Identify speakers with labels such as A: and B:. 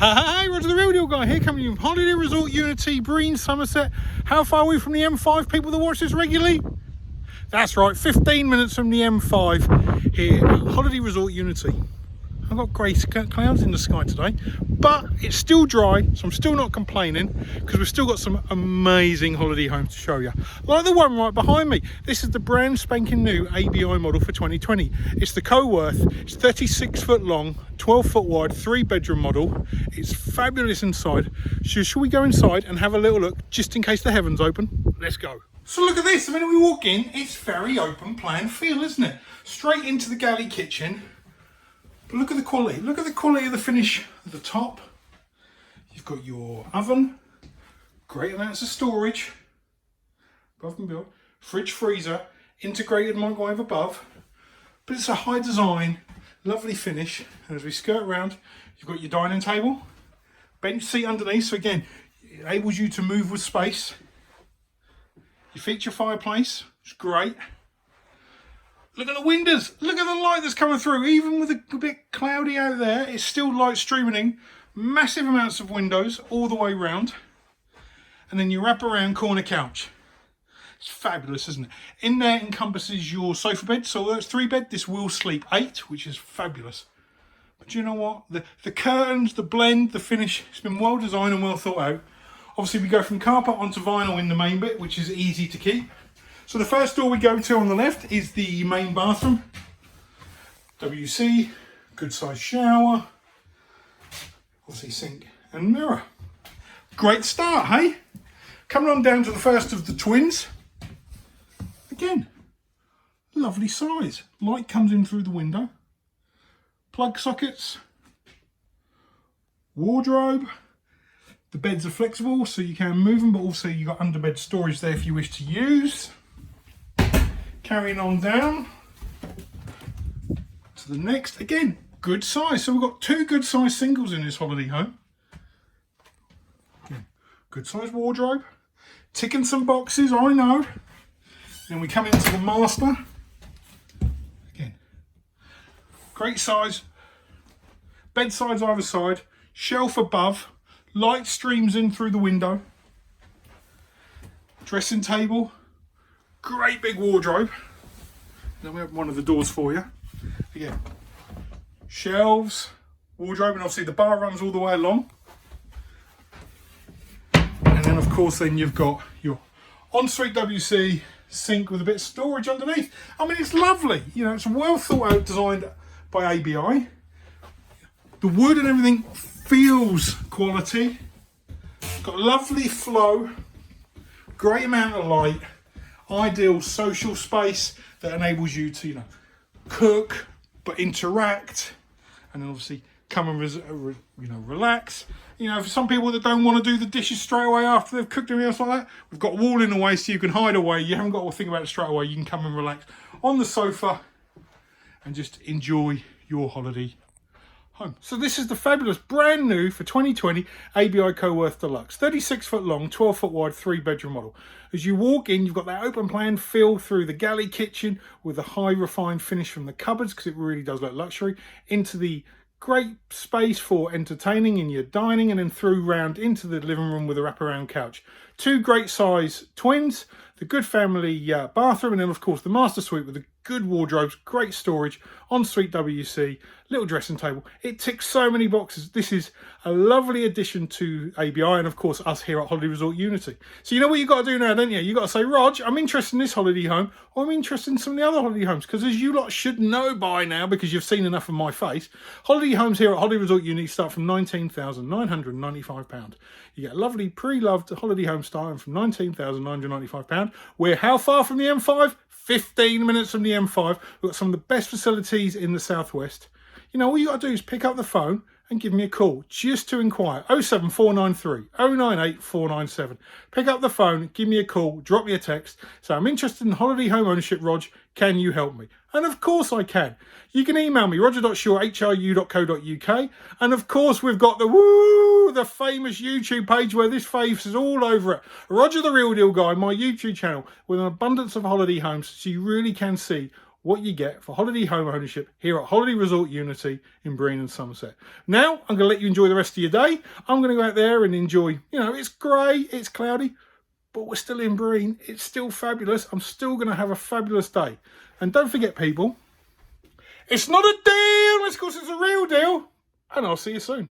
A: Hey, Roger the Real Deal Guy here, coming to you from Holiday Resort Unity, Breen, Somerset. How far are we from the M5, people that watch this regularly? That's right, 15 minutes from the M5 here at Holiday Resort Unity. I've got grey clouds in the sky today, but it's still dry, so I'm still not complaining because we've still got some amazing holiday homes to show you. Like the one right behind me. This is the brand spanking new ABI model for 2020. It's the Coworth. It's 36 foot long, 12 foot wide, 3-bedroom model. It's fabulous inside. So should we go inside and have a little look just in case the heavens open? Let's go. So look at this. The minute we walk in, it's very open plan feel, isn't it? Straight into the galley kitchen. But look at the quality. Look at the quality of the finish at the top. You've got your oven, great amounts of storage, above and below, fridge, freezer, integrated microwave above. But it's a high design, lovely finish. And as we skirt around, you've got your dining table, bench seat underneath. So again, it enables you to move with space. Your feature fireplace, it's great. Look at the windows, look at the light that's coming through. Even with a bit cloudy out there, it's still light streaming in. Massive amounts of windows all the way round. And then you wrap around corner couch. It's fabulous, isn't it? In there encompasses your sofa bed. So although it's 3-bed, this will sleep 8, which is fabulous. But you know what? The curtains, the blend, the finish, it's been well designed and well thought out. Obviously we go from carpet onto vinyl in the main bit, which is easy to keep. So the first door we go to on the left is the main bathroom. WC, good sized shower, obviously sink and mirror. Great start, hey? Coming on down to the first of the twins. Again, lovely size. Light comes in through the window. Plug sockets, wardrobe. The beds are flexible so you can move them, but also you've got underbed storage there if you wish to use. Carrying on down to the next, again, good size. So we've got 2 good size singles in this holiday home. Again, good size wardrobe, ticking some boxes, I know. Then we come into the master. Again, great size, bed sides either side, shelf above, light streams in through the window, dressing table. Great big wardrobe. Then we have one of the doors for you. Again, shelves, wardrobe, and obviously the bar runs all the way along. And then of course then you've got your ensuite WC sink with a bit of storage underneath. I mean, it's lovely. You know, it's well thought out, designed by ABI. The wood and everything feels quality. Got lovely flow, great amount of light. Ideal social space that enables you to, you know, cook but interact, and then obviously come and relax. You know, for some people that don't want to do the dishes straight away after they've cooked everything else like that, we've got a wall in the way so you can hide away. You haven't got to think about it straight away. You can come and relax on the sofa and just enjoy your holiday home. So this is the fabulous brand new for 2020 ABI Coworth Deluxe, 36 foot long, 12 foot wide, 3-bedroom model. As you walk in, you've got that open plan feel through the galley kitchen with a high refined finish from the cupboards, because it really does look luxury, into the great space for entertaining in your dining, and then through round into the living room with a wraparound couch. 2 great size twins, the good family bathroom, and then of course the master suite with the good wardrobes, great storage, ensuite WC, little dressing table. It ticks so many boxes. This is a lovely addition to ABI and of course us here at Holiday Resort Unity. So you know what you've got to do now, don't you? You've got to say, Rog, I'm interested in this holiday home, or I'm interested in some of the other holiday homes, because as you lot should know by now, because you've seen enough of my face, holiday homes here at Holiday Resort Unity start from £19,995. You get a lovely pre-loved holiday home starting from £19,995. We're how far from the M5? 15 minutes from the M5. We've got some of the best facilities in the southwest. You know, all you got to do is pick up the phone and give me a call just to inquire. 07493 098 497. Pick up the phone, give me a call, drop me a text. So I'm interested in holiday home ownership, Rog. Can you help me? And of course I can. You can email me, roger.shaw@hru.co.uk. And of course we've got the famous YouTube page where this face is all over it. Roger the Real Deal Guy, my YouTube channel, with an abundance of holiday homes, so you really can see what you get for holiday home ownership here at Holiday Resort Unity in Breen and Somerset. Now, I'm going to let you enjoy the rest of your day. I'm going to go out there and enjoy, it's grey, it's cloudy, but we're still in Breen. It's still fabulous. I'm still going to have a fabulous day. And don't forget, people, it's not a deal, of course it's a real deal. And I'll see you soon.